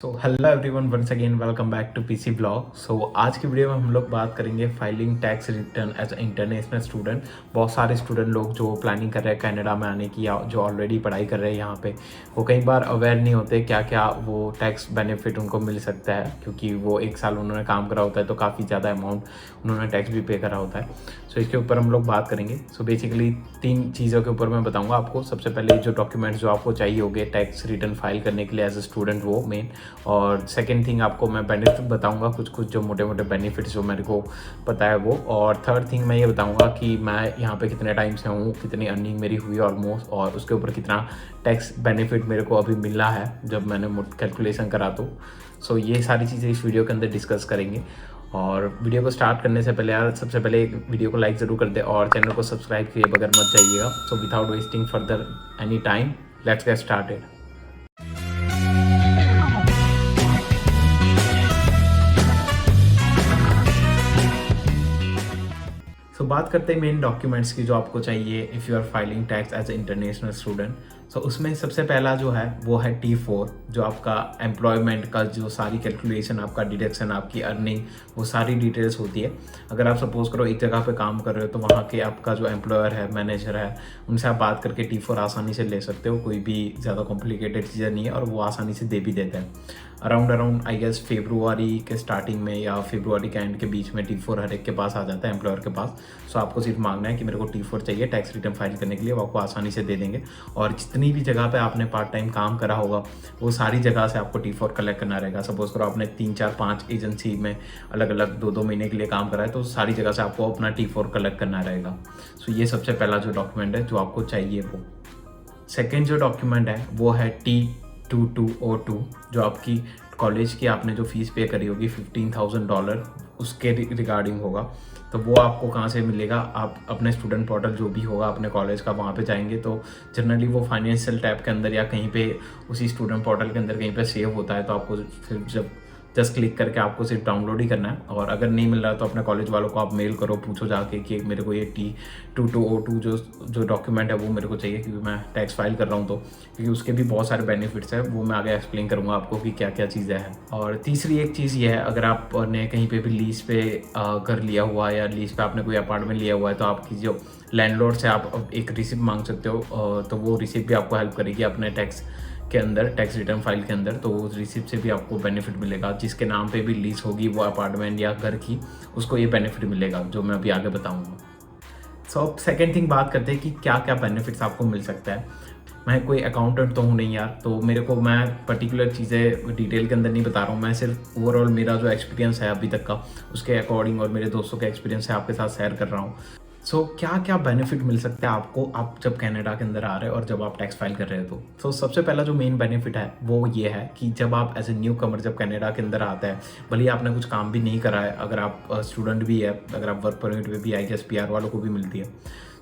So hello everyone, once again welcome back to PC blog. So आज की video में हम लोग बात करेंगे filing tax return as international student. बहुत सारे स्टूडेंट लोग जो प्लानिंग कर रहे हैं कनाडा में आने की या जो ऑलरेडी पढ़ाई कर रहे हैं यहाँ पे, वो कई बार अवेयर नहीं होते क्या क्या वो टैक्स बेनिफिट उनको मिल सकता है, क्योंकि वो एक साल उन्होंने काम करा होता है तो काफ़ी ज़्यादा अमाउंट उन्होंने टैक्स भी पे करा होता है। सो इसके ऊपर हम लोग बात करेंगे। सो बेसिकली 3 चीज़ों के ऊपर मैं बताऊँगा आपको। सबसे पहले जो डॉक्यूमेंट्स जो आपको चाहिए होंगे टैक्स रिटर्न फाइल करने के लिए एज ए स्टूडेंट, वो मेन। और सेकंड थिंग आपको मैं बेनिफिट बताऊंगा, कुछ जो मोटे मोटे बेनिफिट्स जो मेरे को पता है वो। और थर्ड थिंग मैं ये बताऊंगा कि मैं यहाँ पे कितने टाइम से हूँ, कितनी अर्निंग मेरी हुई ऑलमोस्ट, और उसके ऊपर कितना टैक्स बेनिफिट मेरे को अभी मिला है जब मैंने कैलकुलेशन करा। तो सो ये सारी चीज़ें इस वीडियो के अंदर डिस्कस करेंगे। और वीडियो को स्टार्ट करने से पहले यार, सबसे पहले वीडियो को लाइक ज़रूर कर दे और चैनल को सब्सक्राइब किए बगैर मत जाइएगा। So without wasting further any time, let's get started. So बात करते हैं मेन डॉक्यूमेंट्स की जो आपको चाहिए if you are filing tax as a international student. So उसमें सबसे पहला जो है वो है T4, जो आपका एम्प्लॉयमेंट का जो सारी कैलकुलेशन, आपका डिडक्शन, आपकी अर्निंग, वो सारी डिटेल्स होती है। अगर आप सपोज करो एक जगह पे काम कर रहे हो तो वहाँ के आपका जो एम्प्लॉयर है, मैनेजर है, उनसे आप बात करके T4 आसानी से ले सकते हो। कोई भी ज़्यादा कॉम्प्लिकेटेड चीज़ें नहीं है और वो आसानी से दे भी देते हैं। अराउंड आई गेस फेब्रुआरी के स्टार्टिंग में या फेब्रुआरी के एंड के बीच में T4 हर एक के पास आ जाता है, एम्प्लॉयर के पास। सो आपको सिर्फ मांगना है कि मेरे को T4 चाहिए टैक्स रिटर्न फाइल करने के लिए, वो आपको आसानी से दे देंगे। और जितनी भी जगह पे आपने पार्ट टाइम काम करा होगा वो सारी जगह से आपको T4 कलेक्ट करना रहेगा। सपोज करो आपने 3, 4, 5 एजेंसी में अलग अलग 2-2 महीने के लिए काम करा है, तो सारी जगह से आपको अपना T4 कलेक्ट करना रहेगा। सो ये सबसे पहला जो डॉक्यूमेंट है जो आपको चाहिए वो। सेकेंड जो डॉक्यूमेंट है वो है T2202, जो आपकी कॉलेज की आपने जो फीस पे करी होगी $15,000 उसके रिगार्डिंग होगा। तो वो आपको कहाँ से मिलेगा? आप अपने स्टूडेंट पोर्टल जो भी होगा अपने कॉलेज का, वहाँ पे जाएंगे तो जनरली वो फाइनेंशियल टैब के अंदर या कहीं पे उसी स्टूडेंट पोर्टल के अंदर कहीं पे सेव होता है। तो आपको फिर जब जस्ट क्लिक करके आपको सिर्फ डाउनलोड ही करना है। और अगर नहीं मिल रहा तो अपने कॉलेज वालों को आप मेल करो, पूछो जाके कि मेरे को ये T2202 जो डॉक्यूमेंट है वो मेरे को चाहिए, क्योंकि मैं टैक्स फाइल कर रहा हूँ। तो क्योंकि उसके भी बहुत सारे बेनिफिट्स हैं, वो मैं आगे एक्सप्लेन करूँगा आपको कि क्या क्या चीज़ें हैं। और तीसरी एक चीज़ ये है, अगर आपने कहीं पे भी लीज पे घर लिया हुआ है या लीज पे आपने कोई अपार्टमेंट लिया हुआ है, तो आपकी जो लैंडलॉर्ड से आप एक रिसिप्ट मांग सकते हो। तो वो रिसिप्ट भी आपको हेल्प करेगी अपने टैक्स के अंदर, टैक्स रिटर्न फाइल के अंदर। तो उस रिसिप्ट से भी आपको बेनिफिट मिलेगा। जिसके नाम पे भी लीज होगी वो अपार्टमेंट या घर की, उसको ये बेनिफिट मिलेगा जो मैं अभी आगे बताऊंगा। सो अब सेकेंड थिंग बात करते हैं कि क्या क्या बेनिफिट्स आपको मिल सकता है। मैं कोई अकाउंटेंट तो हूँ नहीं यार, तो मेरे को मैं पर्टिकुलर चीज़ें डिटेल के अंदर नहीं बता रहा हूँ। मैं सिर्फ ओवरऑल मेरा जो एक्सपीरियंस है अभी तक का, उसके अकॉर्डिंग और मेरे दोस्तों का एक्सपीरियंस है आपके साथ शेयर कर रहा हूँ। सो क्या क्या बेनिफिट मिल सकते हैं आपको आप जब कनाडा के अंदर आ रहे हो और जब आप टैक्स फाइल कर रहे हो। तो सबसे पहला जो मेन बेनिफिट है वो ये है कि जब आप एज ए न्यू कमर जब कनाडा के अंदर आता है, भले ही आपने कुछ काम भी नहीं करा है, अगर आप स्टूडेंट भी है, अगर आप वर्क परमिट पे भी, आई गेस PR वालों को भी मिलती है,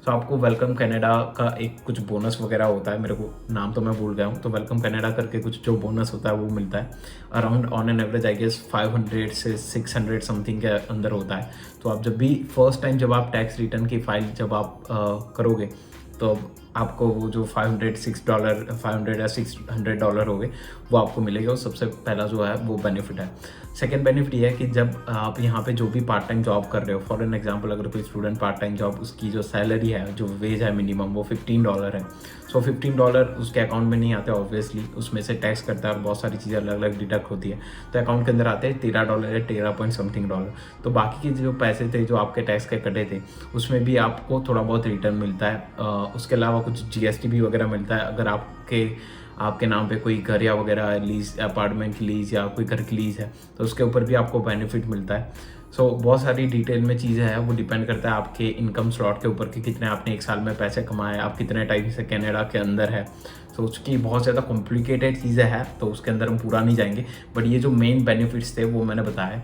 तो आपको वेलकम कनाडा का एक कुछ बोनस वगैरह होता है। मेरे को नाम तो मैं भूल गया हूँ। तो वेलकम कनाडा करके कुछ जो बोनस होता है वो मिलता है। Around on an average I guess 500 से 600 समथिंग के अंदर होता है। तो आप जब भी फर्स्ट टाइम जब आप टैक्स रिटर्न की फाइल जब आप करोगे, तो आपको वो जो $500 या $600 हो गए वो आपको मिलेगा। और सबसे पहला जो है वो बेनिफिट है। सेकेंड बेनिफिट ये है कि जब आप यहाँ पे जो भी पार्ट टाइम जॉब कर रहे हो, फॉर एन एग्जांपल अगर कोई स्टूडेंट पार्ट टाइम जॉब, उसकी जो सैलरी है, जो वेज है मिनिमम, वो $15 है। सो $15 उसके अकाउंट में नहीं आते ऑब्वियसली, उसमें से टैक्स करता है और बहुत सारी चीज़ें अलग अलग डिडक्ट होती है। तो अकाउंट के अंदर आते हैं $13 या 13 पॉइंट समथिंग डॉलर। तो बाकी के जो पैसे थे जो आपके टैक्स के कटे थे, उसमें भी आपको थोड़ा बहुत रिटर्न मिलता है। उसके अलावा कुछ GST भी वगैरह मिलता है। अगर आपके नाम पे कोई घर या वगैरह लीज, अपार्टमेंट की लीज या कोई घर की लीज है, तो उसके ऊपर भी आपको बेनिफिट मिलता है। सो बहुत सारी डिटेल में चीज़ें हैं, वो डिपेंड करता है आपके इनकम स्लॉट के ऊपर कि कितने आपने एक साल में पैसे कमाए, आप कितने टाइम से कनाडा के अंदर है। तो उसकी बहुत ज़्यादा कॉम्प्लिकेटेड चीज़ें हैं, तो उसके अंदर हम पूरा नहीं जाएंगे, बट ये जो मेन बेनिफिट्स थे वो मैंने बताया।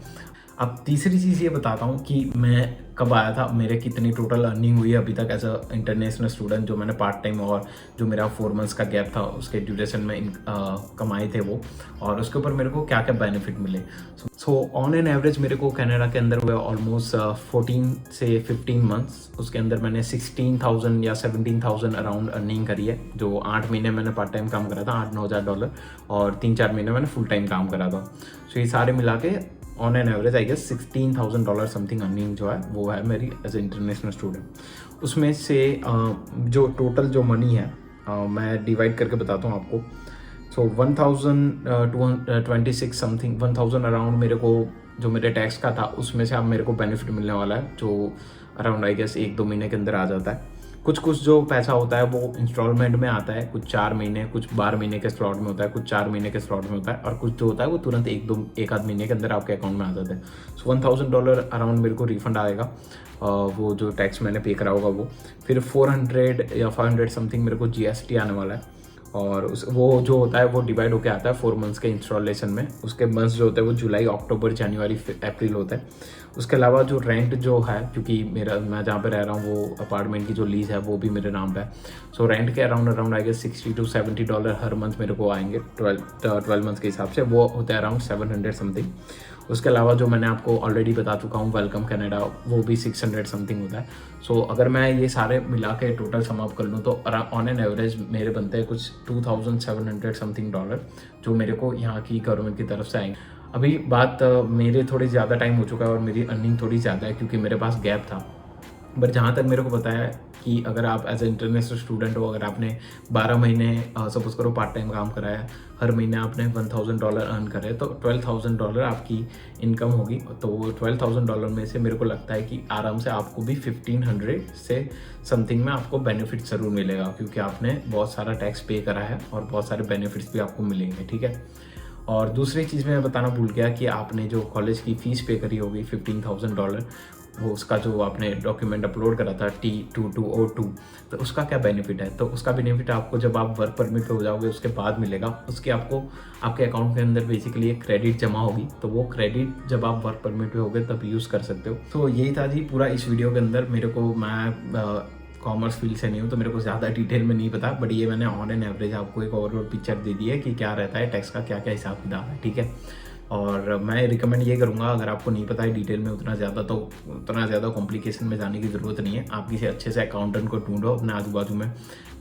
अब तीसरी चीज़ ये बताता हूँ कि मैं कब आया था, मेरे कितनी टोटल अर्निंग हुई है अभी तक एज अ इंटरनेशनल स्टूडेंट, जो मैंने पार्ट टाइम और जो मेरा 4 मंथ्स का गैप था उसके ड्यूरेशन में कमाए थे वो, और उसके ऊपर मेरे को क्या क्या बेनिफिट मिले। सो ऑन एन एवरेज मेरे को कनाडा के अंदर हुए ऑलमोस्ट 14 से 15 मंथ्स, उसके अंदर मैंने 16,000 या 17,000 अराउंड अर्निंग करी है। जो 8 महीने मैंने पार्ट टाइम काम करा था, $8-9,000, और 3-4 महीने मैंने फुल टाइम काम करा था। सो ये सारे मिला के on an average I guess $16,000 something earning जो है वो है मेरी एज ए इंटरनेशनल स्टूडेंट। उसमें से जो टोटल जो मनी है मैं डिवाइड करके बताता हूँ आपको। सो 1,226 समथिंग 1,000 अराउंड मेरे को जो मेरे टैक्स का था उसमें से अब मेरे को बेनिफिट मिलने वाला है, जो अराउंड आई गेस 1-2 महीने के अंदर आ जाता है। कुछ जो पैसा होता है वो इंस्टॉलमेंट में आता है, कुछ 4 महीने, कुछ 12 महीने के स्लॉट में होता है, कुछ 4 महीने के स्लॉट में होता है, और कुछ जो होता है वो तुरंत 1-आध महीने के अंदर आपके अकाउंट में आ जाता है। सो $1,000 अराउंड मेरे को रिफंड आएगा, वो जो टैक्स मैंने पे करा होगा वो। फिर 400 या 500 समथिंग मेरे को GST आने वाला है, और वो जो होता है वो डिवाइड होकर आता है 4 मंथ्स के इंस्टॉलेशन में। उसके मंथ्स जो होते हैं वो जुलाई, अक्टूबर, जनवरी, अप्रैल होता है। उसके अलावा जो रेंट जो है, क्योंकि मैं जहाँ पे रह रहा हूँ वो अपार्टमेंट की जो लीज है वो भी मेरे नाम पे है। सो रेंट के अराउंड आएगा $60-70 हर मंथ मेरे को आएंगे 12 मंथ्स के हिसाब से, वो होता है अराउंड 700 समथिंग। उसके अलावा जो मैंने आपको ऑलरेडी बता चुका हूँ वेलकम कनाडा, वो भी 600 समथिंग होता है। सो अगर मैं ये सारे मिला के टोटल सम अप कर लूँ तो ऑन एन एवरेज मेरे बनते हैं कुछ $2,700 समथिंग, जो मेरे को यहाँ की गवर्नमेंट की तरफ से आएंगे। अभी बात मेरे थोड़ी ज़्यादा टाइम हो चुका है और मेरी अर्निंग थोड़ी ज़्यादा है क्योंकि मेरे पास गैप था। बट जहाँ तक मेरे को पता है कि अगर आप एज ए इंटरनेशनल स्टूडेंट हो, अगर आपने 12 महीने सपोज करो पार्ट टाइम काम करा है, हर महीने आपने $1,000 अर्न करे, तो $12,000 आपकी इनकम होगी। तो वो $12,000 में से मेरे को लगता है कि आराम से आपको भी 1,500 से समथिंग में आपको बेनिफिट ज़रूर मिलेगा, क्योंकि आपने बहुत सारा टैक्स पे करा है और बहुत सारे बेनिफिट्स भी आपको मिलेंगे, ठीक है। और दूसरी चीज़ मैं बताना भूल गया कि आपने जो कॉलेज की फ़ीस पे करी होगी $15,000, वो उसका जो आपने डॉक्यूमेंट अपलोड करा था T2202, तो उसका क्या बेनिफिट है? तो उसका बेनिफिट आपको जब आप वर्क परमिट पे हो जाओगे उसके बाद मिलेगा। उसके आपको आपके अकाउंट के अंदर बेसिकली एक क्रेडिट जमा होगी, तो वो क्रेडिट जब आप वर्क परमिट पे होगे तब यूज़ कर सकते हो। तो यही था जी पूरा इस वीडियो के अंदर। मेरे को मैं कॉमर्स फील्ड से नहीं हूँ तो मेरे को ज़्यादा डिटेल में नहीं पता, बट ये मैंने ऑन एन एवरेज आपको एक ओवरऑल पिक्चर दे दी है कि क्या रहता है टैक्स का, क्या क्या हिसाब किताब है, ठीक है। और मैं रिकमेंड ये करूँगा, अगर आपको नहीं पता है डिटेल में उतना ज़्यादा कॉम्प्लिकेशन में जाने की ज़रूरत नहीं है। आप किसी अच्छे से अकाउंटेंट को ढूंढो अपने आजू बाजू में,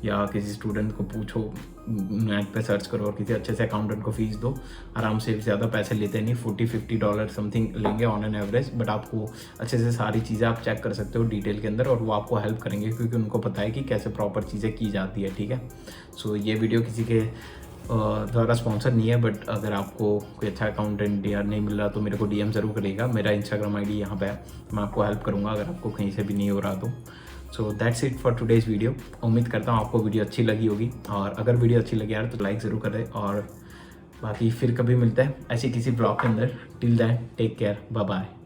या किसी स्टूडेंट को पूछो, नेट पे सर्च करो और किसी अच्छे से अकाउंटेंट को फीस दो। आराम से, ज़्यादा पैसे लेते नहीं, $40-50 समथिंग लेंगे ऑन एन एवरेज, बट आपको अच्छे से सारी चीज़ें आप चेक कर सकते हो डिटेल के अंदर, और वो आपको हेल्प करेंगे क्योंकि उनको पता है कि कैसे प्रॉपर चीज़ें की जाती है, ठीक है। सो ये वीडियो किसी के द्वारा स्पॉन्सर नहीं है, बट अगर आपको कोई अच्छा अकाउंटेंट या नहीं मिल रहा तो मेरे को DM ज़रूर करिएगा। मेरा Instagram ID यहाँ पे है, मैं आपको हेल्प करूँगा अगर आपको कहीं से भी नहीं हो रहा तो। So that's it for today's video. उम्मीद करता हूँ आपको वीडियो अच्छी लगी होगी, और अगर वीडियो अच्छी लगी यार तो लाइक ज़रूर करें, और बाकी फिर कभी मिलते हैं ऐसे किसी ब्लॉग के अंदर। Till then take care, bye bye.